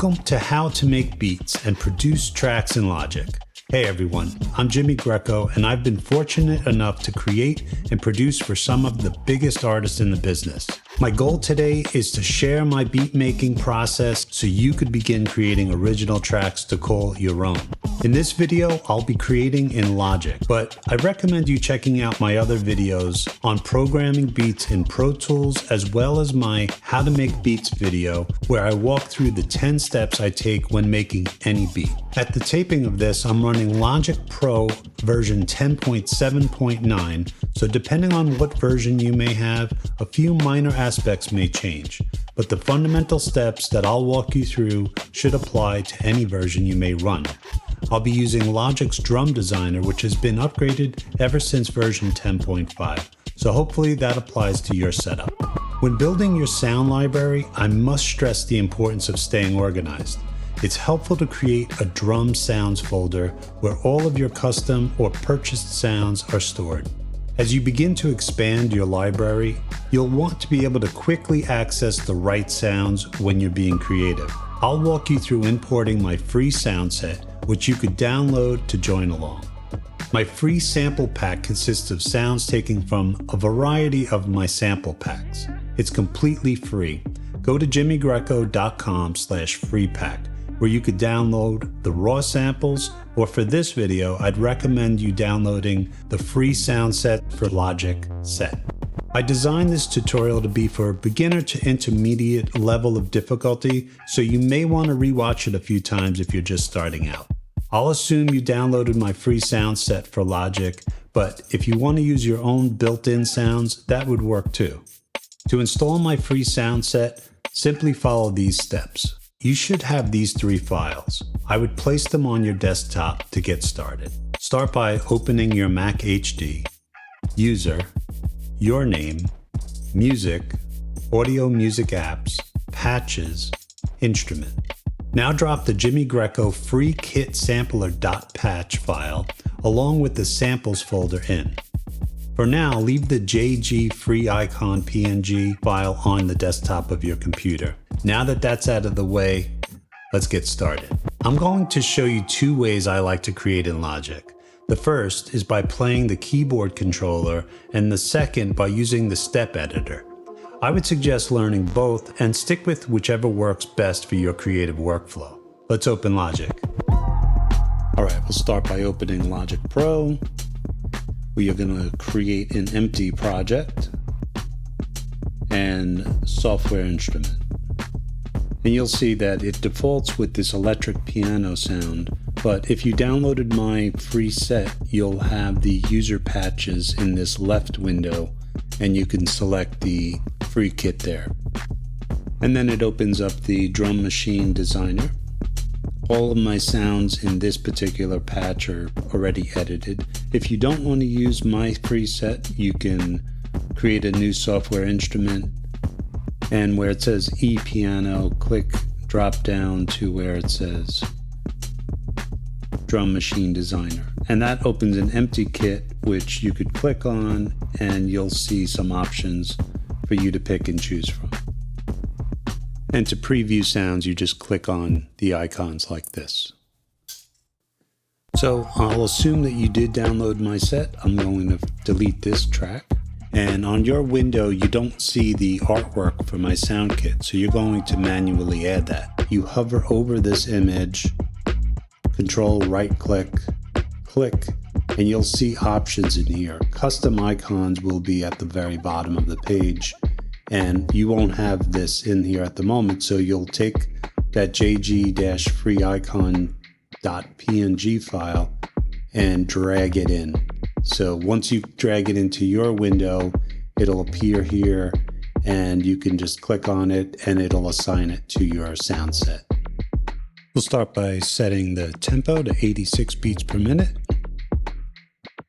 Welcome to How to Make Beats and Produce Tracks in Logic. Hey everyone, I'm Jimmy Greco and I've been fortunate enough to create and produce for some of the biggest artists in the business. My goal today is to share my beat making process so you could begin creating original tracks to call your own. In this video, I'll be creating in Logic, but I recommend you checking out my other videos on programming beats in Pro Tools, as well as my How to Make Beats video, where I walk through the 10 steps I take when making any beat. At the taping of this, I'm running Logic Pro version 10.7.9, so depending on what version you may have, a few minor aspects may change, but the fundamental steps that I'll walk you through should apply to any version you may run. I'll be using Logic's Drum Designer, which has been upgraded ever since version 10.5, so hopefully that applies to your setup. When building your sound library, I must stress the importance of staying organized. It's helpful to create a drum sounds folder where all of your custom or purchased sounds are stored. As you begin to expand your library, you'll want to be able to quickly access the right sounds when you're being creative. I'll walk you through importing my free sound set, which you could download to join along. My free sample pack consists of sounds taken from a variety of my sample packs. It's completely free. Go to jimmygreco.com/freepack, where you could download the raw samples, or for this video, I'd recommend you downloading the free sound set for Logic Set. I designed this tutorial to be for a beginner to intermediate level of difficulty, so you may want to rewatch it a few times if you're just starting out. I'll assume you downloaded my free sound set for Logic, but if you want to use your own built-in sounds, that would work too. To install my free sound set, simply follow these steps. You should have these 3 files. I would place them on your desktop to get started. Start by opening your Mac HD, User, Your Name, Music, Audio Music Apps, Patches, Instrument. Now drop the Jimmy Greco free kit sampler.patch file along with the samples folder in. For now, leave the JG free icon PNG file on the desktop of your computer. Now that that's out of the way, let's get started. I'm going to show you 2 ways I like to create in Logic. The first is by playing the keyboard controller, and the second by using the step editor. I would suggest learning both and stick with whichever works best for your creative workflow. Let's open Logic. All right, we'll start by opening Logic Pro. We are going to create an empty project and software instrument. And you'll see that it defaults with this electric piano sound, but if you downloaded my free set, you'll have the user patches in this left window, and you can select the free kit there. And then it opens up the Drum Machine Designer. All of my sounds in this particular patch are already edited. If you don't want to use my preset, you can create a new software instrument, and where it says E-Piano, click drop down to where it says Drum Machine Designer. And that opens an empty kit, which you could click on, and you'll see some options for you to pick and choose from. And to preview sounds, you just click on the icons like this. So I'll assume that you did download my set. I'm going to delete this track. And on your window, you don't see the artwork for my sound kit, so you're going to manually add that. You hover over this image, control right click, click, and you'll see options in here. Custom icons will be at the very bottom of the page, and you won't have this in here at the moment, so you'll take that jg-free icon.png file and drag it in. So once you drag it into your window, it'll appear here, and you can just click on it and it'll assign it to your sound set. We'll start by setting the tempo to 86 beats per minute.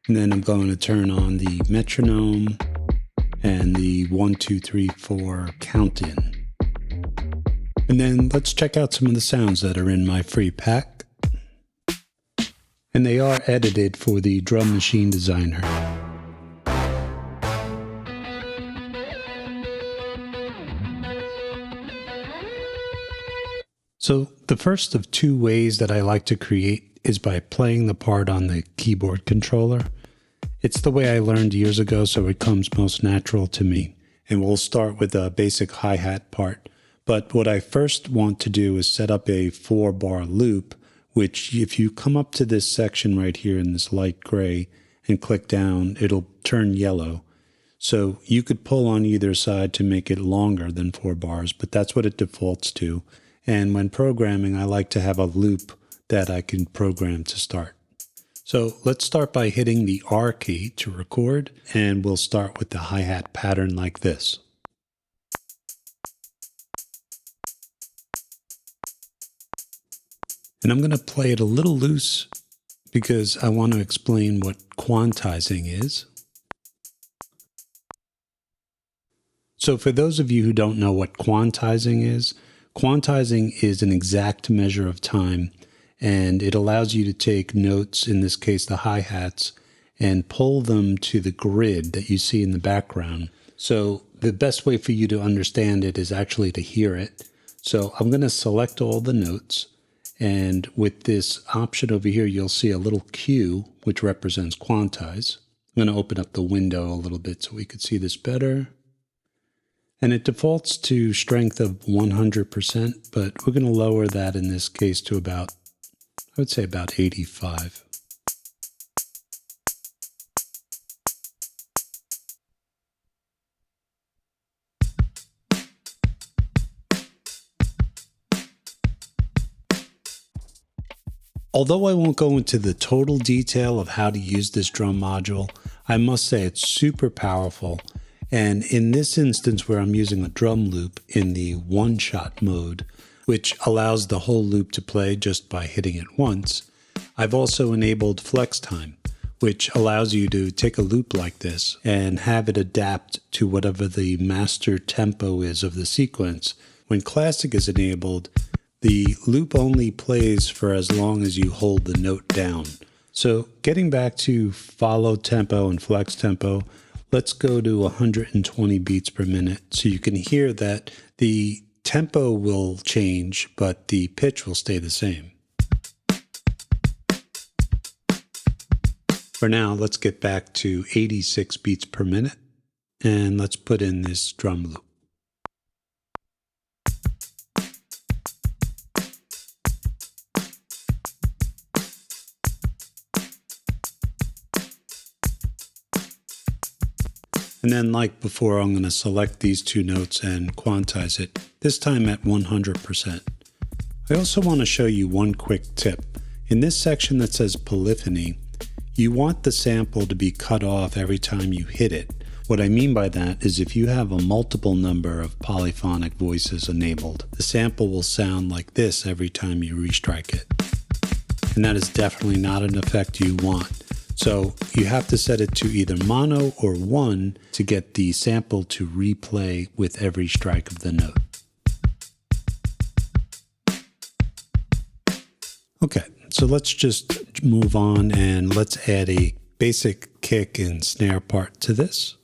And then I'm going to turn on the metronome and the 1, 2, 3, 4 count in. And then let's check out some of the sounds that are in my free pack. And they are edited for the Drum Machine Designer. So the first of two ways that I like to create is by playing the part on the keyboard controller. It's the way I learned years ago, so it comes most natural to me. And we'll start with a basic hi-hat part. But what I first want to do is set up a 4-bar loop, which if you come up to this section right here in this light gray and click down, it'll turn yellow. So you could pull on either side to make it longer than 4 bars, but that's what it defaults to. And when programming, I like to have a loop that I can program to start. So let's start by hitting the R key to record, and we'll start with the hi-hat pattern like this. And I'm going to play it a little loose because I want to explain what quantizing is. So for those of you who don't know what quantizing is an exact measure of time, and it allows you to take notes, in this case the hi-hats, and pull them to the grid that you see in the background. So the best way for you to understand it is actually to hear it. So I'm going to select all the notes, and with this option over here you'll see a little Q which represents quantize. I'm going to open up the window a little bit so we could see this better. And it defaults to strength of 100%, but we're going to lower that in this case to about, I would say about 85. Although I won't go into the total detail of how to use this drum module, I must say it's super powerful. And in this instance where I'm using a drum loop in the one-shot mode, which allows the whole loop to play just by hitting it once, I've also enabled flex time, which allows you to take a loop like this and have it adapt to whatever the master tempo is of the sequence. When classic is enabled, the loop only plays for as long as you hold the note down. So getting back to follow tempo and flex tempo, let's go to 120 beats per minute so you can hear that the tempo will change, but the pitch will stay the same. For now, let's get back to 86 beats per minute, and let's put in this drum loop. And then like before, I'm going to select these two notes and quantize it, this time at 100%. I also want to show you one quick tip. In this section that says polyphony, you want the sample to be cut off every time you hit it. What I mean by that is if you have a multiple number of polyphonic voices enabled, the sample will sound like this every time you restrike it. And that is definitely not an effect you want. So you have to set it to either mono or 1 to get the sample to replay with every strike of the note. Okay, so let's just move on and let's add a basic kick and snare part to this.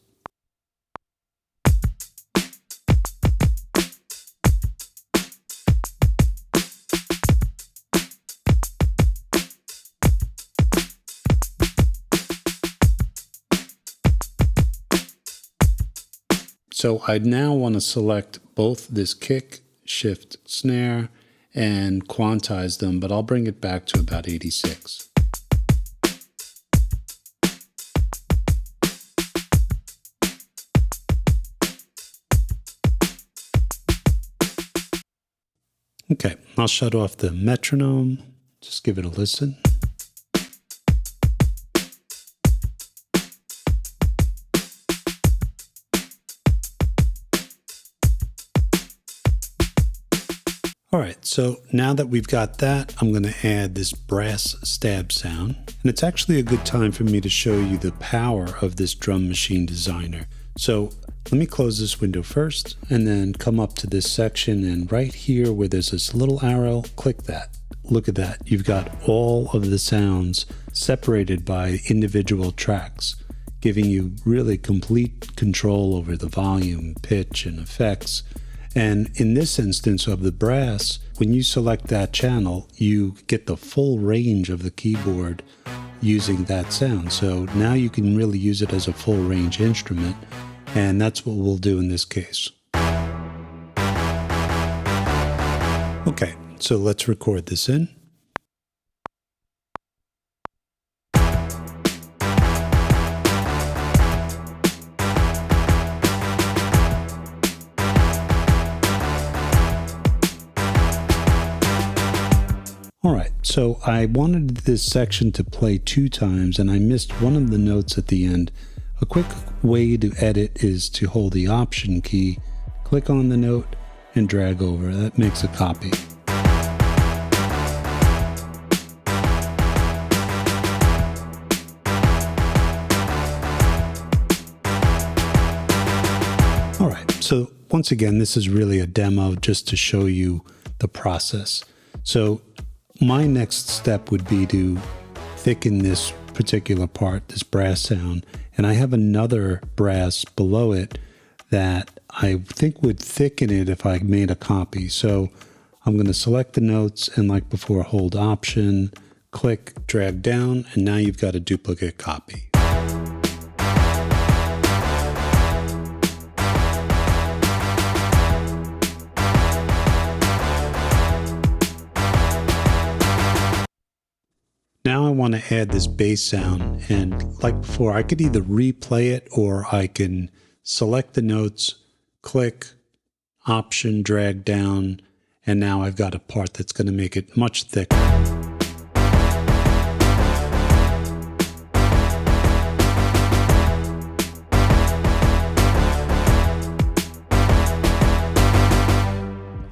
So I now want to select both this kick, shift, snare, and quantize them, but I'll bring it back to about 86. Okay, I'll shut off the metronome, just give it a listen. All right, so now that we've got that, I'm going to add this brass stab sound. And it's actually a good time for me to show you the power of this drum machine designer. So let me close this window first and then come up to this section, and right here where there's this little arrow, click that. Look at that. You've got all of the sounds separated by individual tracks, giving you really complete control over the volume, pitch, and effects. And in this instance of the brass, when you select that channel, you get the full range of the keyboard using that sound. So now you can really use it as a full range instrument, and that's what we'll do in this case. Okay, so let's record this in. Alright, so I wanted this section to play 2 times and I missed one of the notes at the end. A quick way to edit is to hold the Option key, click on the note, and drag over. That makes a copy. Alright, so once again, this is really a demo just to show you the process. So my next step would be to thicken this particular part, this brass sound, and I have another brass below it that I think would thicken it if I made a copy. So I'm going to select the notes and, like before, hold Option, click, drag down, and now you've got a duplicate copy. Now I want to add this bass sound, and like before, I could either replay it or I can select the notes, click, Option, drag down, and now I've got a part that's going to make it much thicker.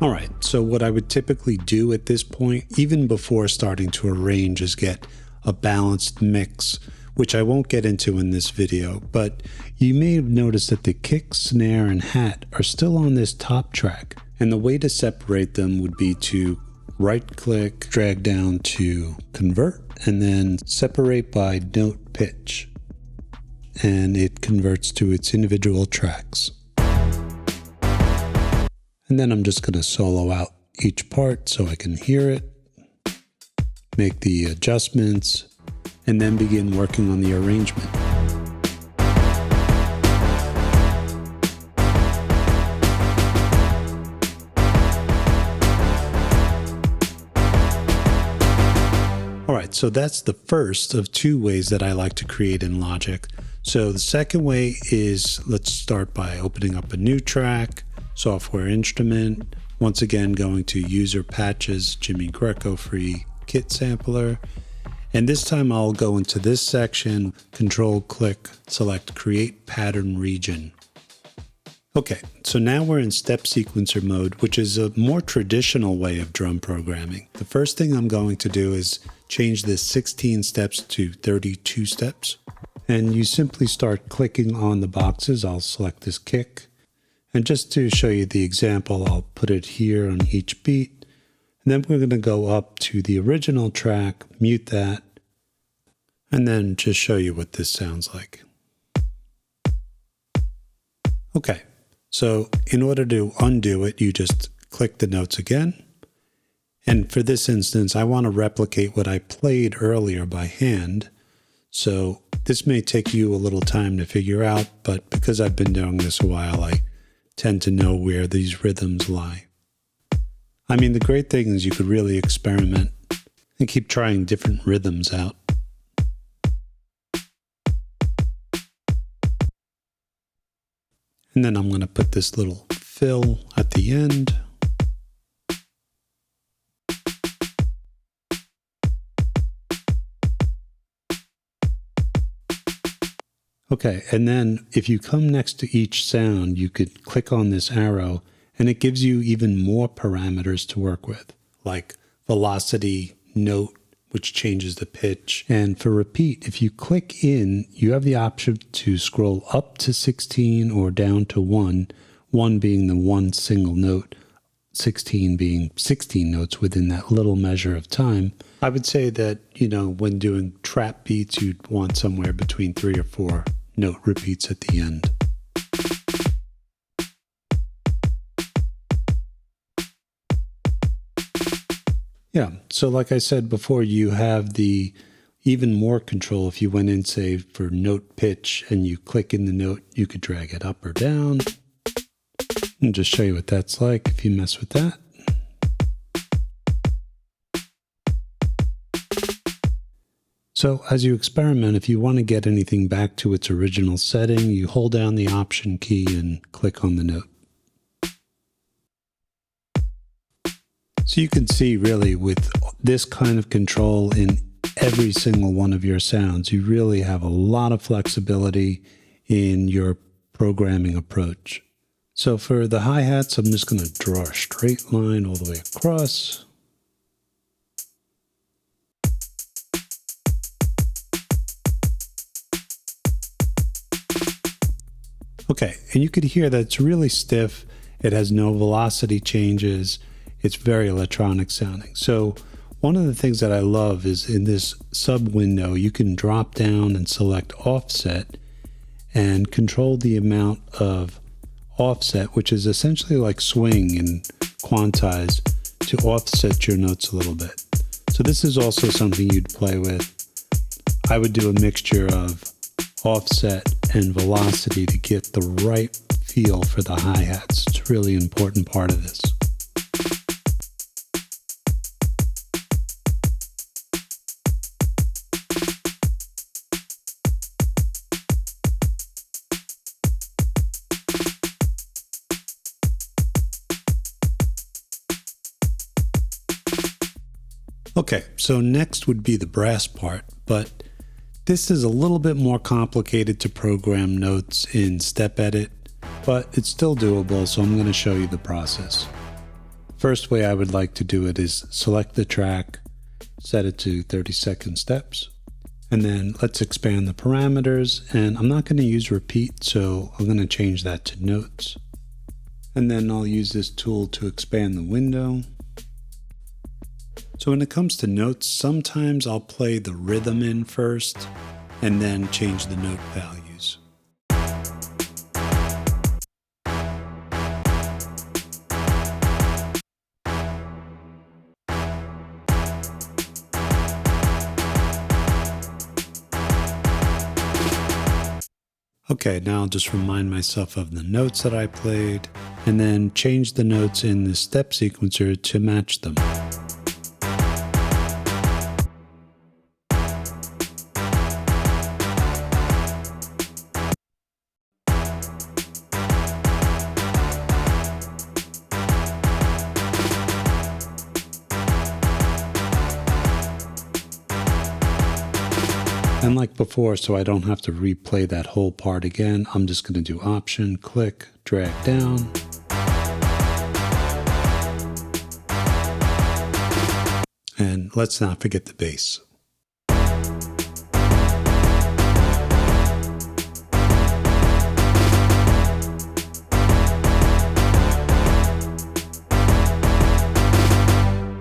Alright, so what I would typically do at this point, even before starting to arrange, is get a balanced mix, which I won't get into in this video, but you may have noticed that the kick, snare, and hat are still on this top track, and the way to separate them would be to right-click, drag down to Convert, and then separate by note pitch, and it converts to its individual tracks. And then I'm just going to solo out each part so I can hear it, make the adjustments, and then begin working on the arrangement. Alright, so that's the first of 2 ways that I like to create in Logic. So the second way is, let's start by opening up a new track, Software Instrument, once again going to User Patches, Jimmy Greco Free Kit Sampler, and this time I'll go into this section, Control click, select Create Pattern Region. Okay, so now we're in step sequencer mode, which is a more traditional way of drum programming. The first thing I'm going to do is change this 16 steps to 32 steps, and you simply start clicking on the boxes. I'll select this kick. And just to show you the example, I'll put it here on each beat. And then we're going to go up to the original track, mute that, and then just show you what this sounds like. Okay, so in order to undo it, you just click the notes again. And for this instance, I want to replicate what I played earlier by hand. So this may take you a little time to figure out, but because I've been doing this a while, I tend to know where these rhythms lie. I mean, the great thing is you could really experiment and keep trying different rhythms out. And then I'm going to put this little fill at the end. Okay, and then if you come next to each sound, you could click on this arrow and it gives you even more parameters to work with, like velocity, note, which changes the pitch. And for repeat, if you click in, you have the option to scroll up to 16 or down to 1, 1 being the one single note, 16 being 16 notes within that little measure of time. I would say that, when doing trap beats, you'd want somewhere between 3 or 4 note repeats at the end. Yeah, so like I said before, you have the even more control. If you went in, say, for note pitch and you click in the note, you could drag it up or down. And just show you what that's like if you mess with that. So as you experiment, if you want to get anything back to its original setting, you hold down the Option key and click on the note. So you can see really with this kind of control in every single one of your sounds, you really have a lot of flexibility in your programming approach. So for the hi-hats, I'm just going to draw a straight line all the way across. Okay, and you could hear that it's really stiff. It has no velocity changes. It's very electronic sounding. So one of the things that I love is in this sub window, you can drop down and select offset and control the amount of offset, which is essentially like swing and quantize, to offset your notes a little bit. So this is also something you'd play with. I would do a mixture of offset and velocity to get the right feel for the hi-hats. It's a really important part of this. Okay, so next would be the brass part, but this is a little bit more complicated to program notes in Step Edit, but it's still doable, so I'm going to show you the process. First way I would like to do it is select the track, set it to 30-second steps, and then let's expand the parameters, and I'm not going to use repeat, so I'm going to change that to notes. And then I'll use this tool to expand the window. So when it comes to notes, sometimes I'll play the rhythm in first and then change the note values. Okay, now I'll just remind myself of the notes that I played and then change the notes in the step sequencer to match them. And like before, so I don't have to replay that whole part again, I'm just going to do Option, click, drag down. And let's not forget the bass.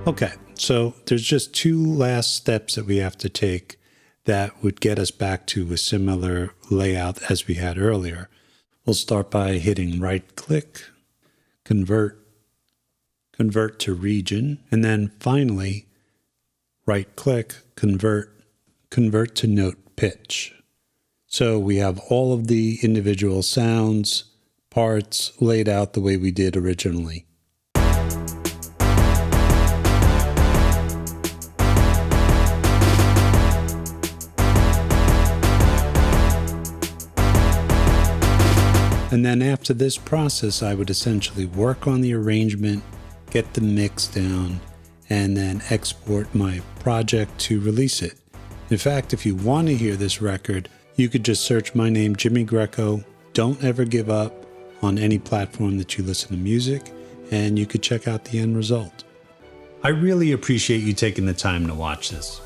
Okay, so there's just two last steps that we have to take that would get us back to a similar layout as we had earlier. We'll start by hitting right click, convert to region, and then finally right click, convert to note pitch. So we have all of the individual sounds, parts laid out the way we did originally. And then after this process, I would essentially work on the arrangement, get the mix down, and then export my project to release it. In fact, if you want to hear this record, you could just search my name, Jimmy Greco. Don't ever give up on any platform that you listen to music, and you could check out the end result. I really appreciate you taking the time to watch this.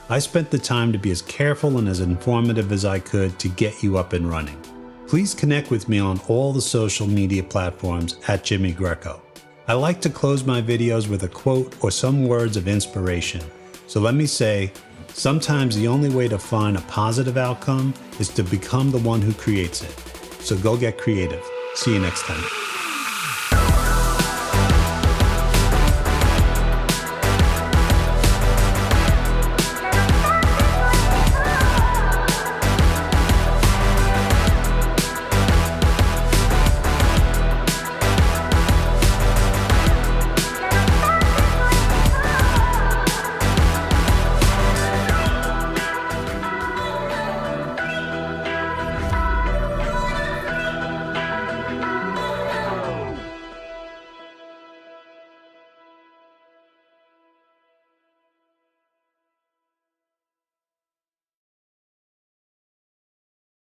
I spent the time to be as careful and as informative as I could to get you up and running. Please connect with me on all the social media platforms at Jimmy Greco. I like to close my videos with a quote or some words of inspiration. So let me say, sometimes the only way to find a positive outcome is to become the one who creates it. So go get creative. See you next time.